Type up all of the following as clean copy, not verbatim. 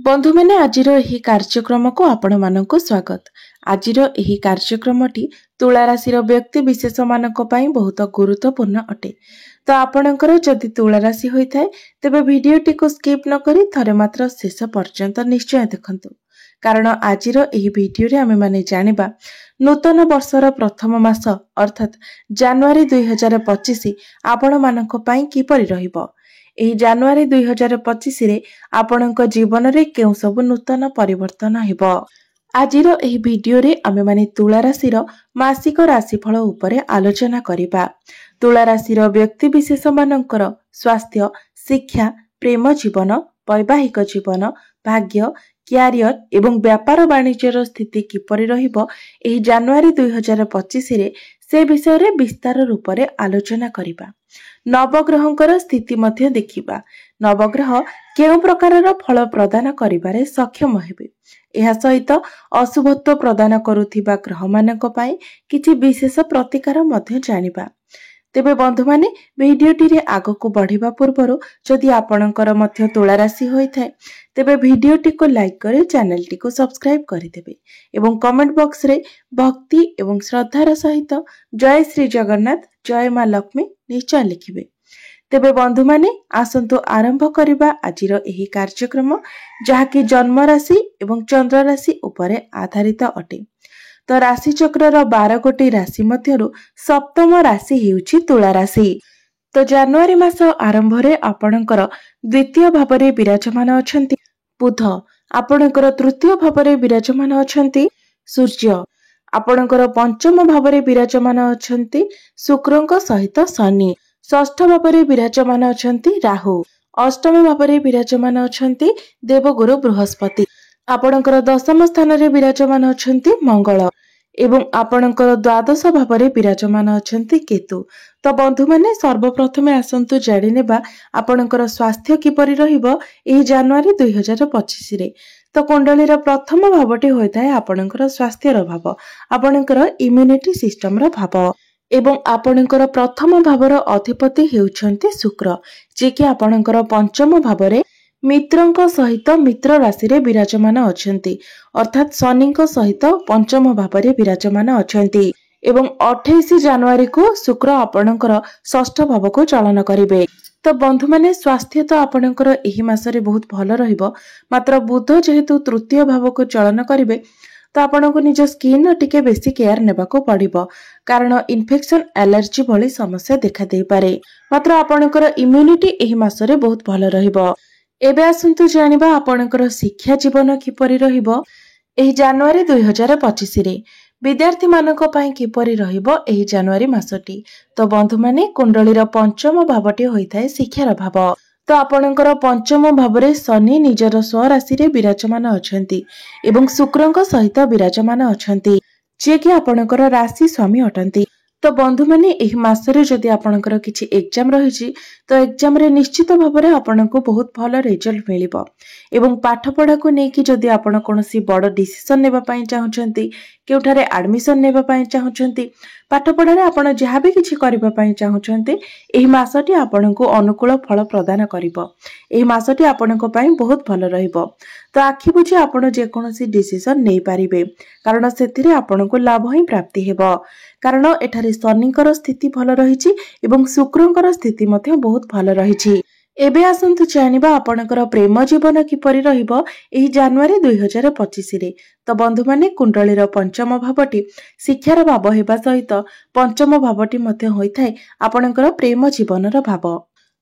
बंधु मैंने आजिर एही कार्यक्रम को आपण मानक स्वागत। आजिर एही कार्यक्रमटी तुला राशि व्यक्ति विशेष मानक पई बहुत गुरुत्वपूर्ण अटे। तो आपणकर जदि तुला राशि होइथाय तेबे भिडियोटी को स्किप न करी थरे मात्र शेष पर्यंत निश्चय देखंतु, कारण आजिर एही भिडियो रे आमे माने जानिबा नूतन वर्षर प्रथम मास अर्थात जनवरी 2025 आपण मानक पई किपरि रहिबो। एही जनवरी 2025 रे आपणक जीवन रे केउ सब नूतन परिवर्तन हेबो। आजिर एही भिडियो रे आमे माने तुला राशि मासिक राशिफल उपरे आलोचना करिबा। तुला राशि व्यक्ति विशेष मानकर स्वास्थ्य, शिक्षा, प्रेम जीवन, वैवाहिक जीवन, भाग्य, क्यारियर एवं व्यापार वाणिज्यर स्थिति किपरि रहिबो एही जनवरी 2025 रे से विषय रे विस्तार रूप रे आलोचना करिबा। नवग्रहंकर स्थिति मध्य देखिबा। नवग्रह केउ प्रकारर फल प्रदान करिबारे सक्षम हेबे। एहा सहित अशुभत्व प्रदान करुथिबा ग्रह मानक पई किछि विशेष प्रतिकार मध्य जानिबा। तेबे बंधु माने भिडियोटी रे आगको बढ़िबा पूर्वरु जदि आपणकर मध्य तुला राशि होइथाय तेबे भिडियोटी को लाइक करी चैनल टी को सब्सक्राइब करि देबे एवं कमेंट बॉक्स रे भक्ति एवं श्रद्धार सहित जय श्री जगन्नाथ, जय मां लक्ष्मी निश्चय लिखिबे। तेबे बंधु माने आसंतु आरंभ करिबा आजिर एही कार्यक्रम जहाकी जन्म राशि एवं चंद्र राशि उपरे आधारित अटे। तो राशि चक्रर 12 गोटी राशि मध्यरु सप्तम राशि हेउछि तुला राशि। तो जनवरी मास आरंभ रे आपणकर द्वितीय भावरे विराजमान अछंती बुध, आपणकर तृतीय भावरे विराजमान अछंती सूर्य, आपणकर पंचम भावरे विराजमान अछंती शुक्रଙ୍କ सहित शनि, षष्ठ भावरे विराजमान अछंती राहु, अष्टम भावरे विराजमान अछंती देवगुरु बृहस्पति, आपणकर दशम स्थान रे विराजमान अछंती मंगल एवं आपणकर द्वादश भावरे विराजमान अछंती केतु। तो बंधु माने सर्वप्रथमे आसंतु जानि नेबा आपणकर स्वास्थ्य किपरि रहिबो एही जनवरी 2025 रे। तो कुंडलीर प्रथम भावटी होइताय आपणकर स्वास्थ्यर भाव, आपणकर इम्यूनिटी सिस्टम रो भाव एवं आपणकर प्रथम भावर अधिपति हेउछंती शुक्र, जे कि आपणकर पंचम भावरे मित्रଙ୍କ सहित मित्र राशि रे विराजमान अछंती, अर्थात शनिଙ୍କ सहित पंचम भावरे विराजमान अछंती एवं 28 जनवरी को शुक्र आपणकर षष्ठ भाव को चलन करिवे। तो बंधु माने स्वास्थ्य तो आपणकर एही मासरे बहुत भलो रहिबो, मात्र बुध जेहेतु तृतीय भाव को चलन करिवे तो आपनको निज स्किन टिके बेसी केयर नेबा को पड़िबो, कारण इन्फेक्शन, एलर्जी भली समस्या देखा देई पारे। मात्र आपणकर इम्यूनिटी एही मासरे बहुत भलो रहिबो। एबे आसंतु जानिबा आपणकर शिक्षा जीवन किपरि रहिबो एही जनवरी 2025 रे। विद्यार्थी मानक पई किपरि रहिबो एही जनवरी मासटी। तो बंधु माने कुंडलीर पंचम भावटी होइथाय शिक्षार भाव। तो आपणकर पंचम भावरे शनि निजर स्वराशि रे विराजमान अछंती एवं शुक्रଙ୍କ सहित विराजमान अछंती, जे कि आपणकर राशि स्वामी अटंती। तो बंधु माने एही मासरे जदि आपणकर किछि एग्जाम रहिछि तो एग्जाम रे निश्चित भाबरे आपणको बहुत भलो रिजल्ट मिलिबो एवं पाठ पढ़ा को नेकी जदि आपण कोनोसी बड़ डिसिजन नेबा पई चाहुचंती, केउठारे एडमिशन नेबा पई चाहुचंती, पाठ पढ़ा रे आपण जहा भी किछि करबा पई चाहुचंती एही मासटी आपणको अनुकूल फल प्रदान करिवो। एही मासटी आपणको पई बहुत भलो रहिबो। तो आखि बुझी आपण जे कोनोसी डिसिजन नै पारिबे, कारण सेथिरे आपणको लाभ ही प्राप्ति हेबो, कारण एठारे शनिଙ୍କର स्थिति भलो रहिछि एवं शुक्रଙ୍କର स्थिति मध्ये बहुत भलो रहिछि। एबे आसंतु जानिबा आपणकर प्रेम जीवन किपरि रहिबो एही जनवरी 2025 रे। तो बंधु माने कुंडलीर पंचम भावटी शिक्षार भाव हेबा सहित पंचम भावटी मध्ये होइथाय आपणकर प्रेम जीवनर भाव।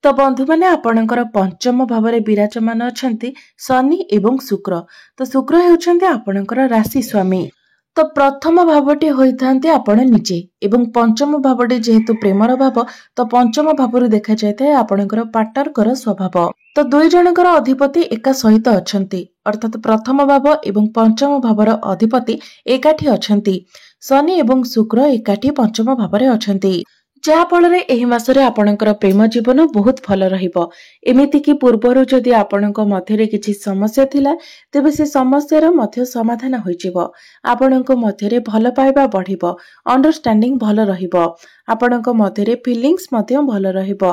तो बंधु माने आपणकर पंचम भावरे विराजमान अछंती शनि एवं शुक्र। तो शुक्र हेउछंती आपणकर राशि स्वामी। तो प्रथम भावटी होइथांते आपण निजे एवं पंचम भावटी जेहेतु प्रेमर भाव, तो पंचम भावरु देखा जायते आपणकर पार्टनरकर स्वभाव। तो दुई जनकर अधिपति एका सहित अछंती, अर्थात प्रथम भाव एवं पंचम भावर अधिपति एकाठी अछंती। शनि एवं शुक्र एकाठी पंचम भावरे अछंती, जहा फलरे एही मासरे आपणकर प्रेम जीवन बहुत भलो रहिबो। एमिति कि पूर्वरु जदि आपणक मध्यरे किछि समस्या थिला तेबे से समस्यार मध्य समाधान होइजिवो। आपणक मध्यरे भलो पाइबा बढ़िबो, अंडरस्टैंडिंग भलो रहिबो, आपणक मध्यरे फीलिंग्स मध्य भलो रहिबो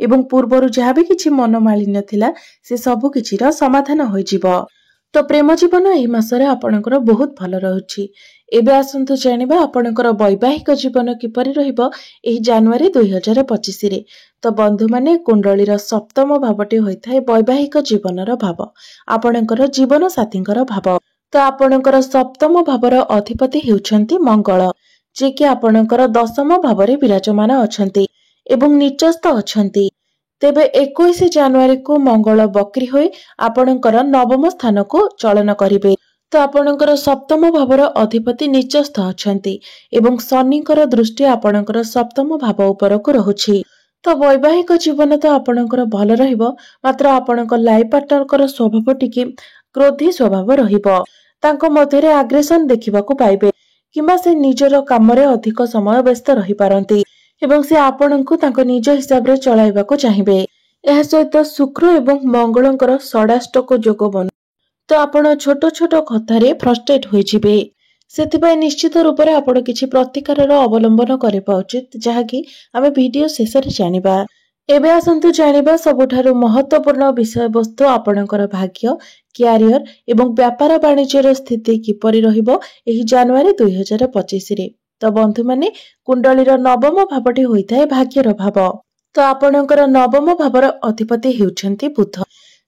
एवं पूर्वरु जहा भी किछि मनोमालिन्य थिला से सबु किछिर समाधान होइजिवो। तो प्रेम जीवन एही मासरे आपणकर बहुत भल रहुछि। एबे आसंतु जानिबा आपणकर वैवाहिक जीवन किपरि रहिबो एही जनवरी 2025 रे। तो बंधु माने कुंडलीर सप्तम भावटी होइथाय वैवाहिक जीवनर भाव, आपणकर जीवन साथींकर भाव। तो आपणकर सप्तम भावर अधिपति हेउछन्ति मंगल, जे कि आपणकर दशम भावरे विराजमान अछन्ति एवं नीचस्थ अछन्ति। तेबे 21 जनवरी को मंगल बक्री होई आपणकर नवम स्थान को चलन करिवे। तो आपणकर सप्तम भावर अधिपति नीचस्थ अछन्ति एवं शनिकर दृष्टि आपणकर सप्तम भाव उपरको रहुछि। तो वैवाहिक जीवन तो आपणकर भल रहिबो, मात्र आपणकर लाइफ पार्टनरकर स्वभाव टिके क्रोधी स्वभाव रहिबो। तांको मध्यरे आग्रेशन देखिबाकू पाइबे, किंबा से निजर कामरे अधिक समय व्यस्त रहि पारंती एवं से आपणଙ୍କୁ तांको निज हिसाब रे चलाइबाकू चाहिबे। एहा सहित शुक्र एवं मंगलଙ୍କର षडाष्टक जोग बन, तो आपण छोट छोट कथारे फ्रस्ट्रेट होई जिबे। सेथिबाई निश्चित रूप रे आपण किछि प्रतिकारर अवलंबन करिबा उचित, जहा कि आमे वीडियो शेष रे जानिबा। एबे आसंतु जानिबा सबुठारु महत्वपूर्ण विषय वस्तु आपणकर भाग्य, क्यारियर एवं व्यापार वाणिज्यर स्थिति किपरि रहिबो एही जनवरी 2025 रे। तो बंधु माने कुंडलीर नवम भावटी होइथाय भाग्यर भाव। तो आपणकर नवम भावर अधिपति हेउछन्ति बुध,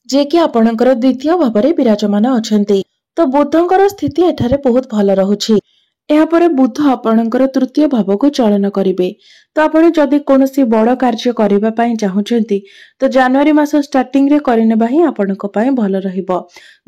जे कि आपणकर द्वितीय भावरे विराजमान अछन्ति। तो बुधंकर स्थिति एठारे बहुत भल रहुछि। एहा परे बुध आपणकर तृतीय भाव को चलन करिवे। तो आपण जदि कोनोसी बड़ कार्य करिबा पई चाहुचन्ति, तो जनवरी मास स्टार्टिंग रे करिनेबा ही आपणक पई भल रहिबो।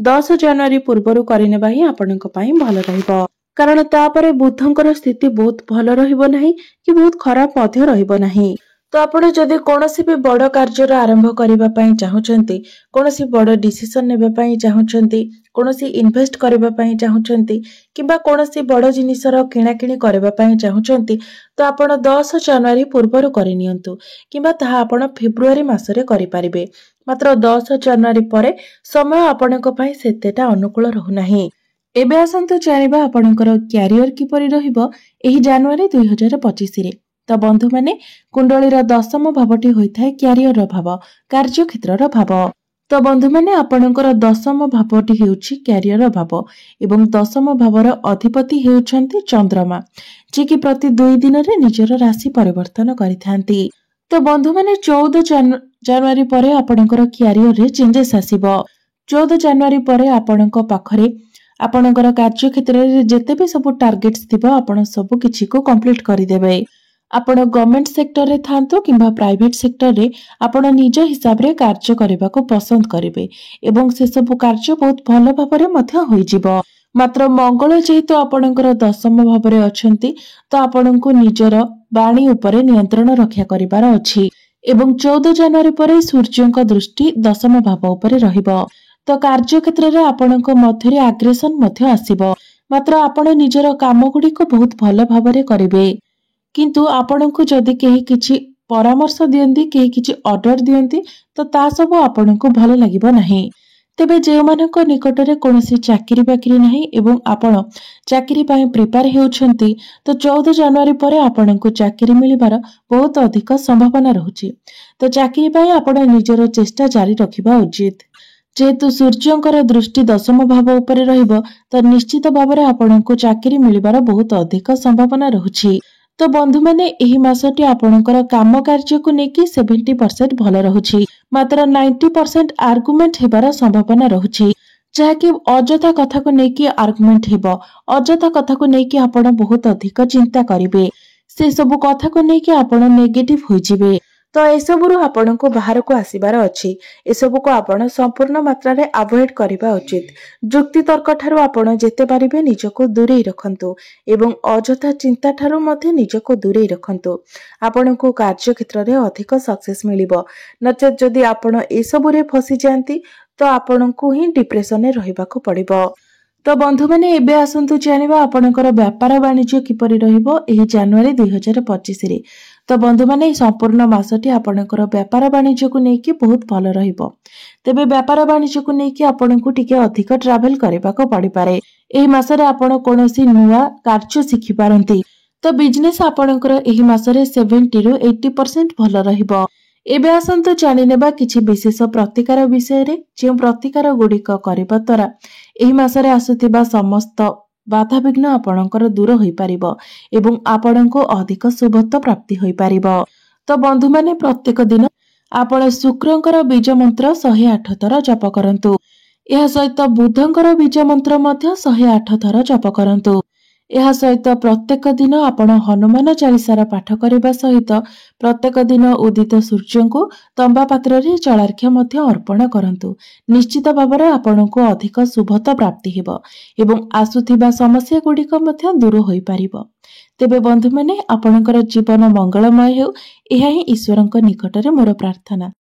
10 जनवरी पूर्वरु करिनेबा ही आपणक पई भल रहिबो, कारण तापरे बुधंकर स्थिति बहुत भल रहिबो नाही कि बहुत खराब मध्य रहिबो नाही। तो आपण जदि कोनोसी भी बड़ कार्यर आरंभ करिबा पई चाहुचन्ति, कोनोसी बड़ डिसिजन नेबा पई चाहुचन्ति, कोनोसी इन्वेस्ट करिबा पई चाहुचन्ति, किबा कोनोसी बड़ जिनिसर किणाकिणी करिबा पई चाहुचन्ति, तो आपण 10 जनवरी पूर्वरु करिनियंतु, किबा ताहा आपण फेब्रुआरी मासरे करि पारिबे। मात्र 10 जनवरी परे समय आपणक पई सेतेटा अनुकूल रहु नाही। एबे आसंतु जानिबा आपणकर क्यारियर किपरि रहिबो एही जनवरी 2025 रे। तो बंधु माने कुंडलीर दशम भावटी होइथाय क्यारियर भाव, कार्य क्षेत्रर भाव। तो बंधु माने आपणकर दशम भावटी हेउछि क्यारियर भाव एवं दशम भावर अधिपति हेउछन्ति चंद्रमा, जे कि प्रति 2 दिन रे निजर राशि परिवर्तन करिथांती। तो बंधु माने 14 जनवरी परे आपणकर क्यारियर रे चेंजेस आसीबो। 14 जनवरी परे आपणक पाखरे आपणकर कार्य क्षेत्र रे जेते भी सब टार्गेट्स थिबो आपण सब किछि को कंप्लीट करि देबे। आपण गवर्नमेंट सेक्टर रे थांतो किंबा प्राइवेट सेक्टर रे आपण निज हिसाब रे कार्य करबा को पसंद करिवे एवं से सब कार्य बहुत भल भाबरे मध्य होई जिवो। मात्र मंगल जेहेतु आपणकर दशम भाबरे अछंती, तो आपणको निजर वाणी उपरे नियंत्रण रक्षा करिवार अछि एवं 14 जनवरी परे सूर्यଙ୍କ दृष्टि दशम भाव उपरे रहिबो। तो कार्य क्षेत्र रे आपणको मध्यरे आग्रेशन मध्य आसीबो, मात्र आपण निजर काम गुडी को बहुत भल भाबरे करिवे। किंतु आपणको जदि केही किछि परामर्श दियंती, केही किछि ऑर्डर दियंती, तो ता सब आपणको भल लागिबो नाही। तेबे जे मानक निकट रे कोनोसी चाकरी बाकरी नाही एवं आपण चाकरी पई प्रिपेयर हेउछंती, तो 14 जनवरी परे आपणको चाकरी मिलिबार बहुत अधिक संभावना रहुछि। तो चाकरी पई आपण निजर चेष्टा जारी रखिबा उचित। जेहेतु सूर्यଙ୍କର दृष्टि दशम भाव उपरे रहिबो, तो निश्चित भाबरे आपणको चाकरी मिलिबार बहुत अधिक संभावना रहुछि। तो बंधु माने एही मासटी आपणकर काम कार्य को नेकी 70% भल रहुछि, मात्र 90% आर्गुमेंट हेबार संभावना रहुछि, जहाँकि अजथा कथा को नेकी आर्गुमेंट हेबो। अजथा कथा को नेकी आपण बहुत अधिक चिंता करिवे, से सब कथा को नेकी आपण नेगेटिव होई जिवे। तो एसबुरु आपण को बाहर को आसीबार अछि। एसबु को आपण संपूर्ण मात्रा रे अवॉइड करिबा उचित। जुक्ति तर्क ठारू आपण जेते पारिबे निजको दूरेई रखंतु एवं अजथा चिंता ठारू मध्ये निजको दूरेई रखंतु। आपण को कार्य क्षेत्र रे अधिक सक्सेस मिलिबो। नचेत जदि आपण एसबु रे फसी जांती, तो आपण को ही डिप्रेशन रे रहिबा को पड़िबो। तो बंधु माने एबे आसंतु जानिबा आपणकर व्यापार वाणिज्य किपरि रहिबो एही जनवरी 2025 रे। तो बंधु माने संपूर्ण मासटी आपणकर व्यापार वाणिज्य को नेकी बहुत भल रहिबो। तेबे व्यापार वाणिज्य को नेकी आपणको टिके अधिक ट्रैवल करबा को पड़ी पारे। एही मासरे आपण कोनोसी नुवा कार्य शिखि पारंती। तो बिजनेस आपणकर एही मासरे 70 रु 80% भल रहिबो। एबे आसंतु जानि नेबा किछि विशेष प्रतिकार विषय रे जे प्रतिकार गुड़िक करबा द्वारा एही मासरे आसुथिबा समस्त बाधाविघ्न आपणकर दूर होई परिबो एवं आपणको अधिक शुभत्व प्राप्ति होई परिबो। तो बंधु माने प्रत्येक दिन आपण शुक्रंकर बीज मंत्र 108 थर जप करंतु। यह सहित बुधंकर बीज मंत्र मध्य 108 थर जप करंतु। यह सहित प्रत्येक दिन आपण हनुमान चालीसार पाठ करबा सहित प्रत्येक दिन उदित सूर्य को तंबा पात्र रे जलार्घ्य मध्य अर्पण करंतु। निश्चित भाବରେ आपणको अधिक शुभता प्राप्ति हेबो एवं आसुथिबा समस्या गुड़िक मध्य दूर होई परिबो। तेबे बंधु माने आपणकर जीवन मंगलमय हेउ एहा ही ईश्वरଙ୍କ निकटरे मोर प्रार्थना।